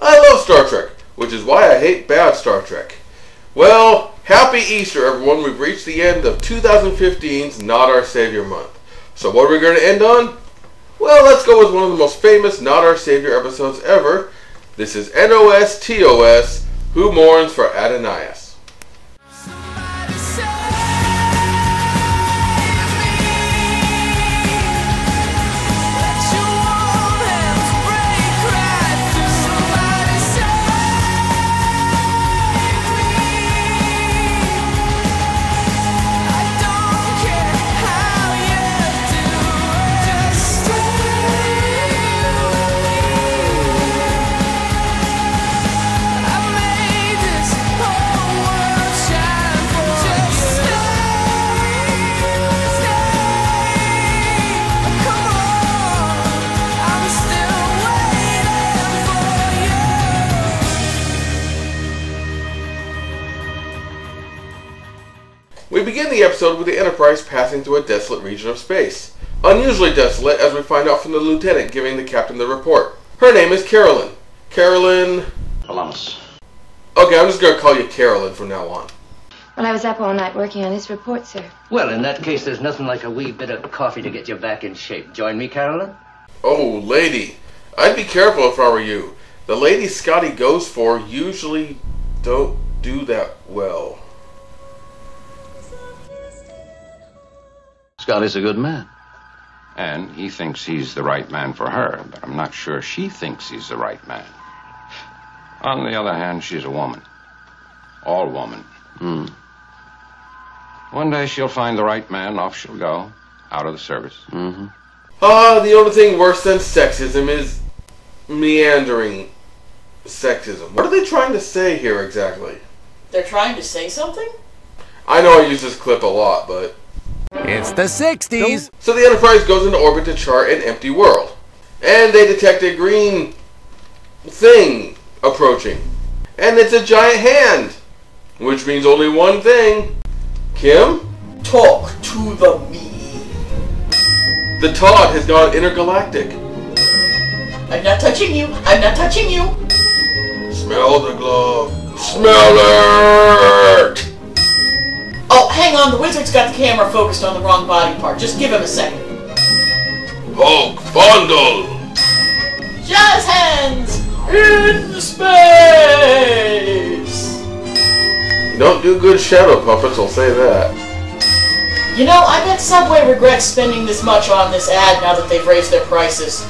I love Star Trek, which is why I hate bad Star Trek. Well, happy Easter, everyone. We've reached the end of 2015's Not Our Savior month. So what are we going to end on? Well, let's go with one of the most famous Not Our Savior episodes ever. This is NOS, TOS, Who Mourns for Adonais. We begin the episode with the Enterprise passing through a desolate region of space. Unusually desolate, as we find out from the lieutenant giving the captain the report. Her name is Carolyn. Carolyn... Columbus. Okay, I'm just going to call you Carolyn from now on. Well, I was up all night working on this report, sir. Well, in that case, there's nothing like a wee bit of coffee to get you back in shape. Join me, Carolyn? Oh, lady. I'd be careful if I were you. The ladies Scotty goes for usually don't do that well. Scotty's a good man. And he thinks he's the right man for her, but I'm not sure she thinks he's the right man. On the other hand, she's a woman. All woman. One day she'll find the right man, off she'll go, out of the service. The only thing worse than sexism is meandering sexism. What are they trying to say here exactly? They're trying to say something? I know I use this clip a lot, but... It's the 60s! So the Enterprise goes into orbit to chart an empty world. And they detect a green thing approaching. And it's a giant hand. Which means only one thing. Kim? Talk to the me. The Todd has gone intergalactic. I'm not touching you. I'm not touching you. Smell the glove. Smell it! Oh, hang on. The wizard's got the camera focused on the wrong body part. Just give him a second. Hulk fondle. Jazz hands in space. Don't do good shadow puppets, I'll say that. You know, I bet Subway regrets spending this much on this ad now that they've raised their prices.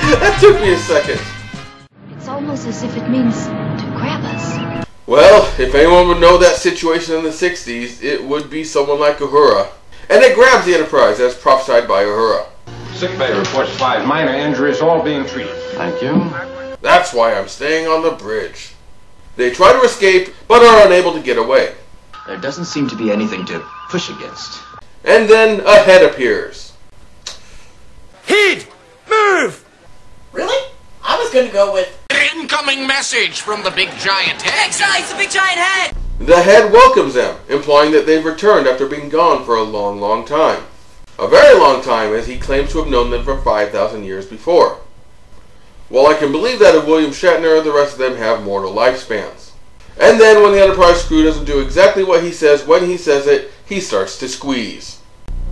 That took me a second. It's almost as if it means to grab us. Well, if anyone would know that situation in the 60s, it would be someone like Uhura. And it grabs the Enterprise, as prophesied by Uhura. Sickbay reports 5 minor injuries, all being treated. Thank you. That's why I'm staying on the bridge. They try to escape, but are unable to get away. There doesn't seem to be anything to push against. And then a head appears. Heed! Move! Really? I was gonna go with... Incoming message from the big giant head! It's a big giant head! The head welcomes them, implying that they've returned after being gone for a long, long time. A very long time, as he claims to have known them for 5,000 years before. While I can believe that of William Shatner, the rest of them have mortal lifespans. And then, when the Enterprise crew doesn't do exactly what he says when he says it, he starts to squeeze.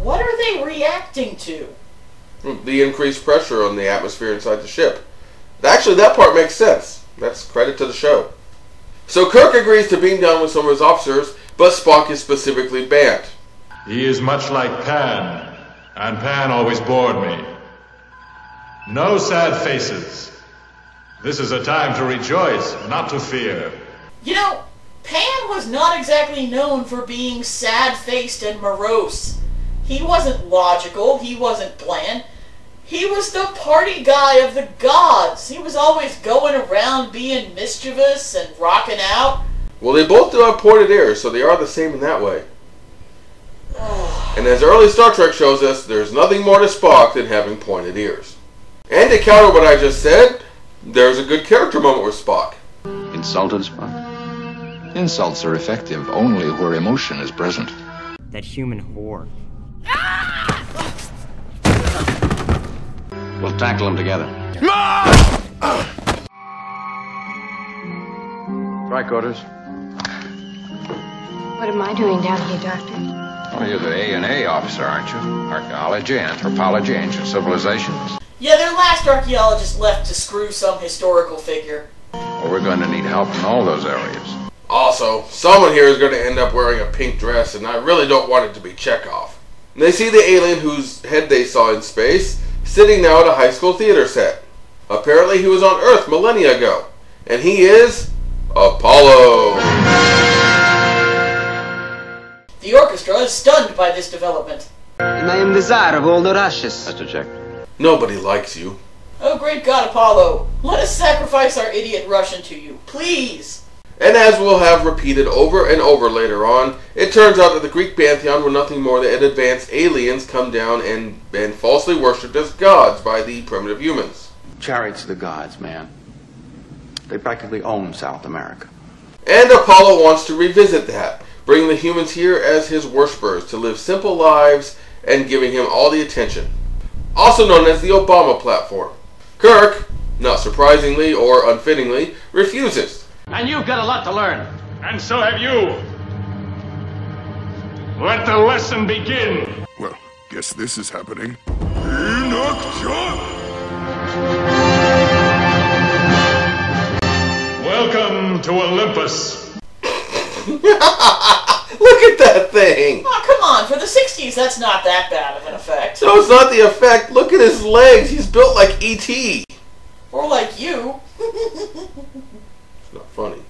What are they reacting to? The increased pressure on the atmosphere inside the ship. Actually, that part makes sense. That's credit to the show. So Kirk agrees to beam down with some of his officers, but Spock is specifically banned. He is much like Pan, and Pan always bored me. No sad faces. This is a time to rejoice, not to fear. You know, Pan was not exactly known for being sad-faced and morose. He wasn't logical, he wasn't bland. He was the party guy of the gods. He was always going around being mischievous and rocking out. Well, they both do have pointed ears, so they are the same in that way. And as early Star Trek shows us, there's nothing more to Spock than having pointed ears. And to counter what I just said, there's a good character moment with Spock. Insulted, Spock? Insults are effective only where emotion is present. That human whore. We'll tackle them together. Ah! Strike orders. What am I doing down here, Doctor? Well, you're the A&A officer, aren't you? Archaeology, anthropology, ancient civilizations. Yeah, their last archaeologist left to screw some historical figure. Well, we're going to need help in all those areas. Also, someone here is going to end up wearing a pink dress, and I really don't want it to be Chekhov. They see the alien whose head they saw in space sitting now at a high school theater set. Apparently he was on Earth millennia ago, and he is Apollo. The orchestra is stunned by this development. And I am the Tsar of all the Russias. That's a check. Nobody likes you. Oh, great God, Apollo. Let us sacrifice our idiot Russian to you, please. And as we'll have repeated over and over later on, it turns out that the Greek pantheon were nothing more than advanced aliens come down and been falsely worshipped as gods by the primitive humans. Chariots of the gods, man. They practically own South America. And Apollo wants to revisit that, bringing the humans here as his worshippers to live simple lives and giving him all the attention. Also known as the Obama platform. Kirk, not surprisingly or unfittingly, refuses. And you've got a lot to learn. And so have you. Let the lesson begin. Well, guess this is happening. Welcome to Olympus. Look at that thing! Oh, come on, for the 60s, that's not that bad of an effect. So it's not the effect. Look at his legs. He's built like E.T. Or like you. It's not funny.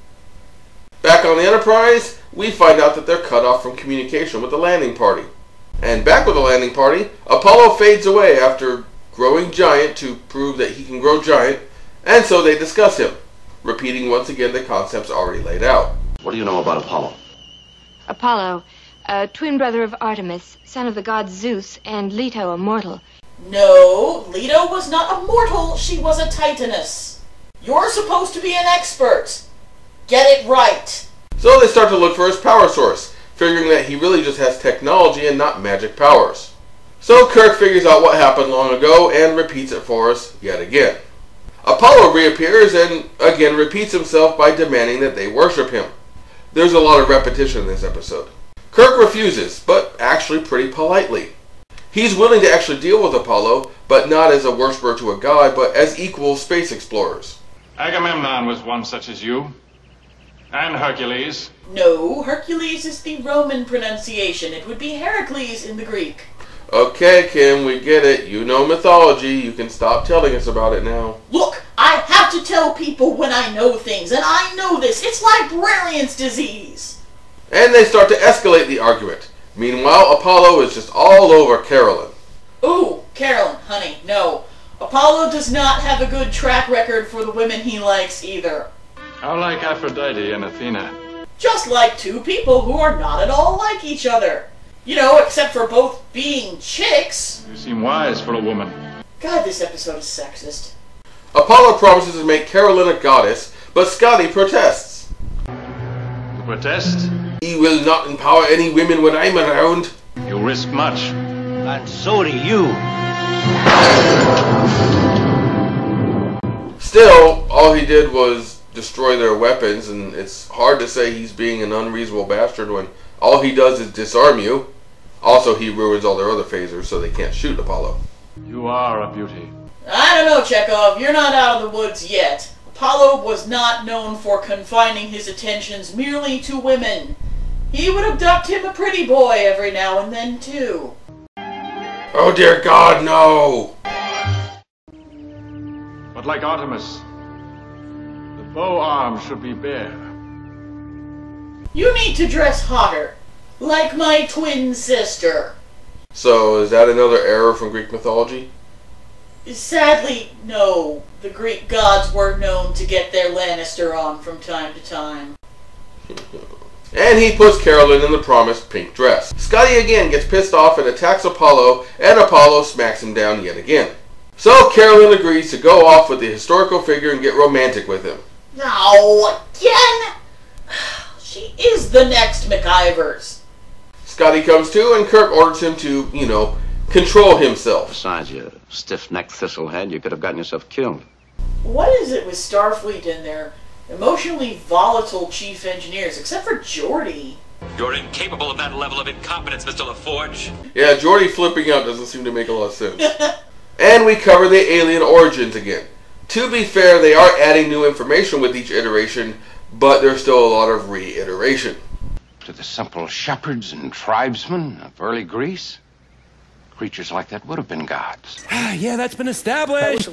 Back on the Enterprise, we find out that they're cut off from communication with the landing party. And back with the landing party, Apollo fades away after growing giant to prove that he can grow giant, and so they discuss him, repeating once again the concepts already laid out. What do you know about Apollo? Apollo, a twin brother of Artemis, son of the god Zeus, and Leto, a mortal. No, Leto was not a mortal, she was a titaness. You're supposed to be an expert. Get it right. So they start to look for his power source, figuring that he really just has technology and not magic powers. So Kirk figures out what happened long ago and repeats it for us yet again. Apollo reappears and again repeats himself by demanding that they worship him. There's a lot of repetition in this episode. Kirk refuses, but actually pretty politely. He's willing to actually deal with Apollo, but not as a worshiper to a god, but as equal space explorers. Agamemnon was one such as you. And Hercules. No, Hercules is the Roman pronunciation. It would be Heracles in the Greek. Okay, Kim, we get it. You know mythology. You can stop telling us about it now. Look, I have to tell people when I know things, and I know this. It's librarian's disease. And they start to escalate the argument. Meanwhile, Apollo is just all over Carolyn. Ooh, Carolyn, honey, no. Apollo does not have a good track record for the women he likes either. How like Aphrodite and Athena. Just like two people who are not at all like each other. You know, except for both being chicks. You seem wise for a woman. God, this episode is sexist. Apollo promises to make Carolyn a goddess, but Scotty protests. You protest? He will not empower any women when I'm around. You risk much. And so do you. Still, all he did was destroy their weapons, and it's hard to say he's being an unreasonable bastard when all he does is disarm you. Also, he ruins all their other phasers so they can't shoot Apollo. You are a beauty. I don't know, Chekhov. You're not out of the woods yet. Apollo was not known for confining his attentions merely to women. He would abduct him a pretty boy every now and then, too. Oh dear God, no! But like Artemis, the bow arm should be bare. You need to dress hotter, like my twin sister. So, is that another error from Greek mythology? Sadly, no. The Greek gods were known to get their Lannister on from time to time. And he puts Carolyn in the promised pink dress. Scotty again gets pissed off and attacks Apollo, and Apollo smacks him down yet again. So Carolyn agrees to go off with the historical figure and get romantic with him. No, again? She is the next McIvers. Scotty comes to, and Kirk orders him to, control himself. Besides, you stiff-necked thistlehead, you could have gotten yourself killed. What is it with Starfleet and their Emotionally volatile chief engineers, except for Geordi. You're incapable of that level of incompetence, Mr. LaForge. Yeah, Geordi flipping out doesn't seem to make a lot of sense. And we cover the alien origins again. To be fair, they are adding new information with each iteration, but there's still a lot of reiteration. To the simple shepherds and tribesmen of early Greece, creatures like that would have been gods. Yeah, that's been established.